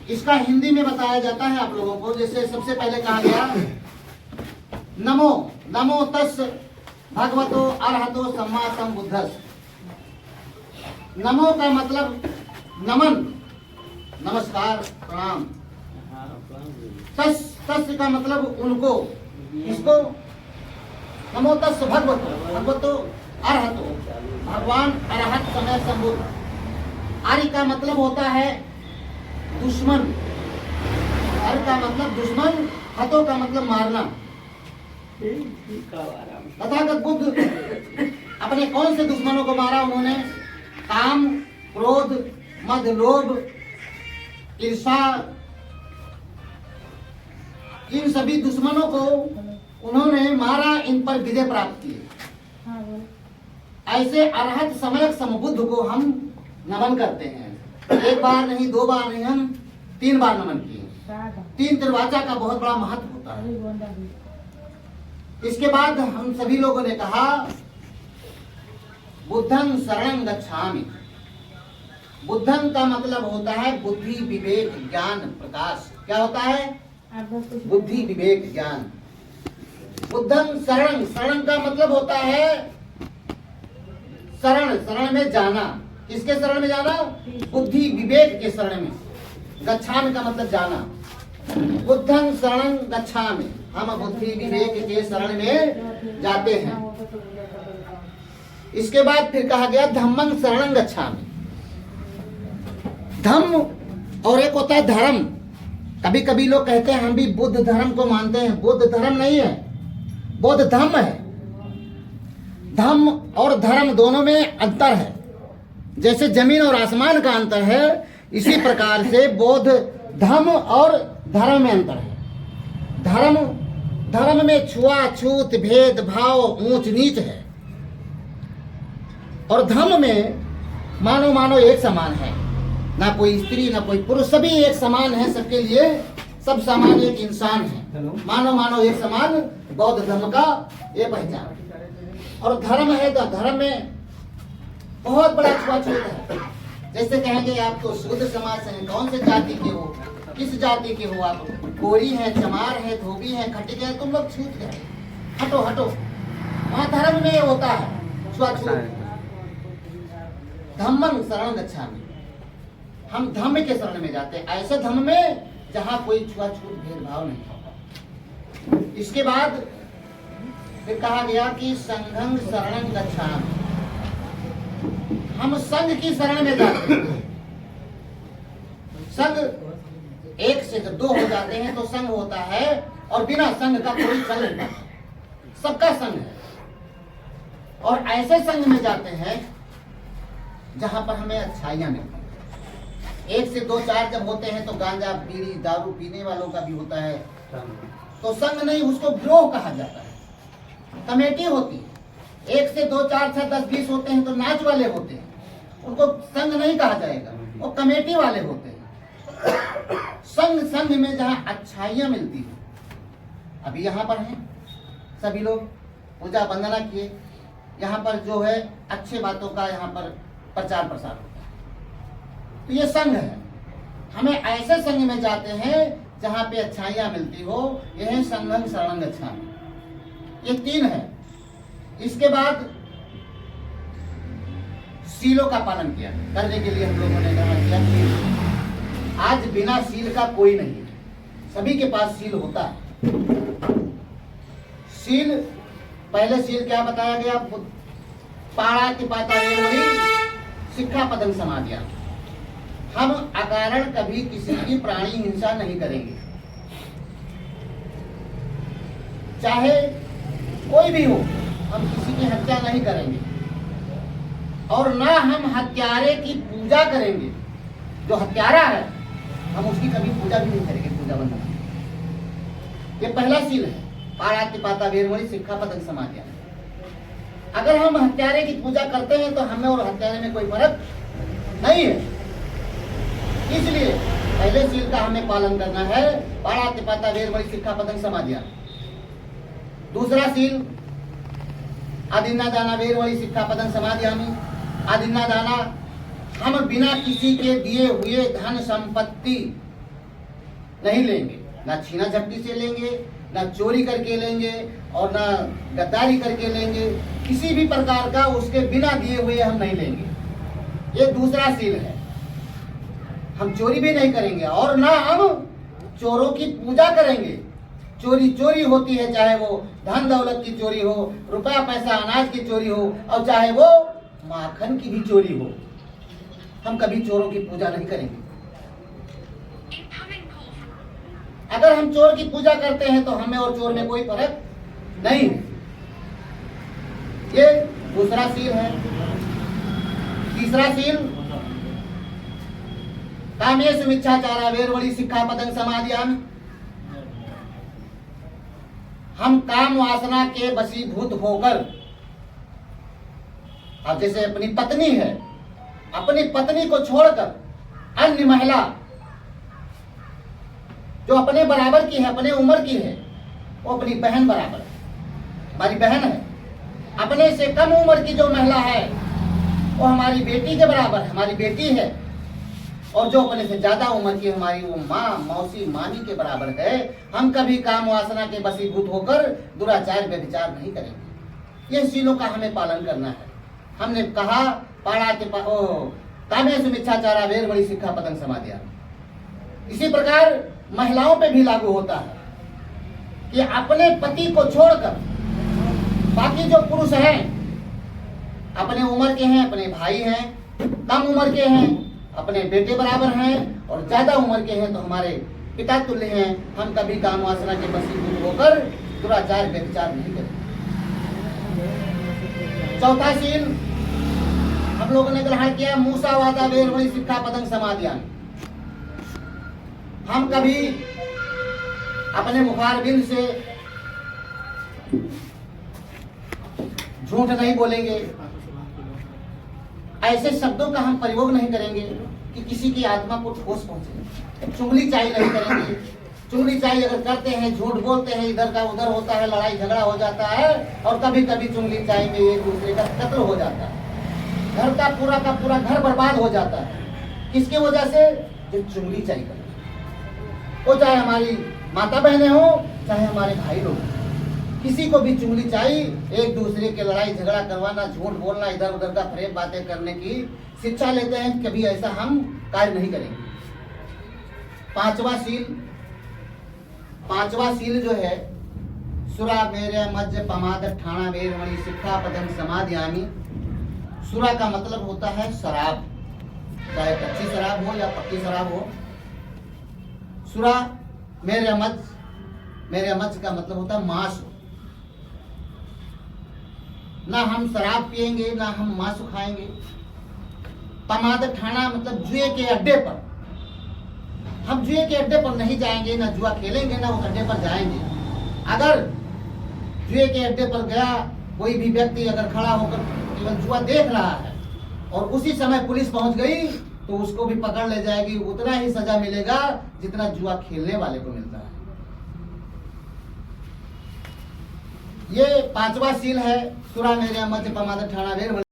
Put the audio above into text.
इसका हिंदी में बताया जाता है आप लोगों को। जैसे सबसे पहले कहा गया नमो नमो तस् भगवतो अरहतो सम्मा संबुद्धस्। नमो का मतलब नमन, नमस्कार, प्रणाम। तस् का मतलब उनको, इसको नमो तस् भगवतो, भगवतो अरहतो, भगवान अरहत समय संबुद्ध। आर्य का मतलब होता है दुश्मन, आर्य का मतलब दुश्मन, हतो का मतलब मारना। तथागत बुद्ध अपने कौन से दुश्मनों को मारा उन्होंने? काम, क्रोध, मद, लोभ, ईर्षा, इन सभी दुश्मनों को उन्होंने मारा, इन पर विजय प्राप्त की। ऐसे अरहत समयक समबुद्ध को हम नमन करते हैं। एक बार नहीं, दो बार नहीं, हम 3 बार नमन किए। 3 त्रिवाचा का बहुत बड़ा महत्व होता है। इसके बाद हम सभी लोगों ने कहा बुद्धं शरणं गच्छामि। बुद्धं का मतलब होता है बुद्धि, विवेक, ज्ञान, प्रकाश। क्या होता है? बुद्धि, विवेक, ज्ञान। बुद्धं शरणं, शरण का मतलब होता है शरण, शरण में जाना। किसके शरण में जाना? बुद्धि, विवेक के शरण में। गच्छामि का मतलब जाना। बुद्धं शरणं गच्छामि, हम बुद्धि विवेक के शरण में जाते हैं। इसके बाद फिर कहा गया धम्मं शरणं गच्छामि। धम्म और एक होता है धर्म। कभी कभी लोग कहते हैं हम भी बुद्ध धर्म को मानते हैं। बुद्ध धर्म नहीं है, बौद्ध धम्म है। धम्म और धर्म दोनों में अंतर है। जैसे जमीन और आसमान का अंतर है, इसी प्रकार से बौद्ध धम्म और धर्म में अंतर है। धर्म में छुआछूत, भेदभाव, ऊंच नीच है, और धम्म में मानो एक समान है। ना कोई स्त्री ना कोई पुरुष, सभी एक समान है। सबके लिए सब समान एक इंसान है। मानो एक समान बौद्ध धर्म का ये पहचान। और धर्म है तो धर्म में बहुत बड़ा छुआछूत है। जैसे कहेंगे आप तो शुद्ध समाज से हैं, कौन से जाति के हो, किस जाति के हो आप? गोरी है, चमार है, धोबी है, खट्टी है, तुम लोग छूट गए, हटो हटो। वहाँ धर्म में होता है छुआछूत। धम्मं शरणं गच्छामि, हम धम्म के शरण में जाते हैं, ऐसे धम्म में जहाँ कोई छुआछूत भेदभाव नहीं होता। इसके बाद फिर कहा गया कि संघं शरणं गच्छामि, हम संघ की शरण में जाते हैं। संघ 1 से 2 हो जाते हैं तो संघ होता है, और बिना संघ का कोई चल नहीं, सबका संघ है। और ऐसे संघ में जाते हैं जहां पर हमें अच्छाइयां मिलती हैं। 1 से 2 4 जब होते हैं तो गांजा, बीड़ी, दारू पीने वालों का भी होता है, तो संघ नहीं, उसको गिरोह कहा जाता है, कमेटी होती है। 1 से 2 4 6 10 20 होते हैं तो नाच वाले होते हैं, उनको संघ नहीं कहा जाएगा, वो कमेटी वाले होते हैं। संघ में जहाँ अच्छाइयाँ मिलती है, अभी यहाँ पर हैं सभी लोग, पूजा वंदना किए, यहाँ पर जो है अच्छे बातों का यहाँ पर प्रचार प्रसार होता है, तो ये संघ है। हमें ऐसे संघ में जाते हैं जहाँ पे अच्छाइयाँ मिलती हो, यह है संघं शरणं गच्छामि। ये 3 है। इसके बाद सीलों का पालन किया करने के लिए हम लोगों ने कहा किया। आज बिना सील का कोई नहीं है, सभी के पास सील होता है। सील, पहले सील क्या बताया गया? पाणातिपाता वेरमणि सिक्खापदं समादिया। हम अकारण कभी किसी की प्राणी हिंसा नहीं करेंगे, चाहे कोई भी हो, हम किसी की हत्या नहीं करेंगे, और ना हम हत्यारे की पूजा करेंगे। जो हत्यारा है हम उसकी कभी पूजा भी नहीं करेंगे, पूजा वंदना। ये पहला सील है, पाणातिपाता वेरमणि सिक्खापदं समादिया। अगर हम हत्यारे की पूजा करते हैं तो हमें और हत्यारे में कोई फर्क नहीं है। इसलिए पहले सील का हमें पालन करना है, पाणातिपाता वेरमणि सिक्खापदं समादिया। दूसरा सील आदिन्ना दाना वेरमणि सिक्खापदं समादियामि। आदिन्ना दाना, हम बिना किसी के दिए हुए धन संपत्ति नहीं लेंगे, ना छीना झपटी से लेंगे, ना चोरी करके लेंगे और ना गद्दारी करके लेंगे। किसी भी प्रकार का उसके बिना दिए हुए हम नहीं लेंगे। ये दूसरा सील है। हम चोरी भी नहीं करेंगे और ना हम चोरों की पूजा करेंगे। चोरी चोरी होती है, चाहे वो धन दौलत की चोरी हो, रुपया पैसा अनाज की चोरी हो, और चाहे वो माखन की भी चोरी हो। हम कभी चोरों की पूजा नहीं करेंगे। अगर हम चोर की पूजा करते हैं तो हमें और चोर में कोई फर्क नहीं है। ये दूसरा सील है। तीसरा सील, कामेषु मिच्छाचारा वेरवणि सिक्खापदं समादयामि। हम काम वासना के वशीभूत होकर, अब जैसे अपनी पत्नी है, अपनी पत्नी को छोड़कर अन्य महिला जो अपने बराबर की है, अपने उम्र की है, वो अपनी बहन बराबर है, हमारी बहन है। अपने से कम उम्र की जो महिला है वो हमारी बेटी के बराबर है, हमारी बेटी है। और जो अपने से ज्यादा उम्र की हमारी वो माँ, मौसी, मामी के बराबर है। हम कभी काम वासना के वशीभूत होकर दुराचार व्यभिचार नहीं करेंगे। ये सीलों का हमें पालन करना है। हमने कहा कामेषु मिच्छाचारा वेरवणि सिक्खापदं समादयामि। इसी प्रकार महिलाओं पे भी लागू होता है कि अपने पति को छोड़कर बाकी जो पुरुष हैं, अपने उम्र के हैं, अपने भाई हैं, कम उम्र के हैं, अपने बेटे बराबर हैं, और ज्यादा उम्र के हैं तो हमारे पिता तुल्य हैं, हम कभी काम वासना के वशीभूत होकर दुराचार व्यभिचार नहीं करेंगे। चौथा सील हम लोगों ने ग्रहण किया, मूसावादा वेरवणि सिक्खापदं समादयामि। हम कभी अपने मुखारबिंद से झूठ नहीं बोलेंगे। ऐसे शब्दों का हम प्रयोग नहीं करेंगे कि किसी की आत्मा को ठोस पहुंचे। चुगली चाई नहीं करेंगे। चुगली चाई अगर करते हैं, झूठ बोलते हैं, इधर का उधर होता है, लड़ाई झगड़ा हो जाता है, और कभी कभी चुगली चाई में एक दूसरे का कत्ल हो जाता है। घर का पूरा घर बर्बाद हो जाता है। किसकी वजह से? जो चुगली चाई करते, वो चाहे हमारी माता बहनें हो, चाहे हमारे भाई लोग, किसी को भी चुगली चाहिए, एक दूसरे के लड़ाई झगड़ा करवाना, झूठ बोलना, इधर उधर का फरेब बातें करने की शिक्षा लेते हैं। कभी ऐसा हम कार्य नहीं करेंगे। पांचवा सील जो है, सुरा मेरे मज्ज पमाद ठाणा वेरवणि सिक्खापदं समादयामि। सुरा का मतलब होता है शराब, चाहे कच्ची शराब हो या पक्की शराब हो। सुरा मेरे मज्ज का मतलब होता है मांस। ना हम शराब पिएंगे, ना हम मांस खाएंगे। पमाद ठाणा मतलब जुए के अड्डे पर। हम जुए के अड्डे पर नहीं जाएंगे, ना जुआ खेलेंगे, ना उस अड्डे पर जाएंगे। अगर जुए के अड्डे पर गया कोई भी व्यक्ति, अगर खड़ा होकर केवल जुआ देख रहा है और उसी समय पुलिस पहुंच गई, तो उसको भी पकड़ ले जाएगी। उतना ही सजा मिलेगा जितना जुआ खेलने वाले को मिलता है। ये पांचवा सील है, सुरा मेरे मज्ज पमाद ठाणा वेरवणि।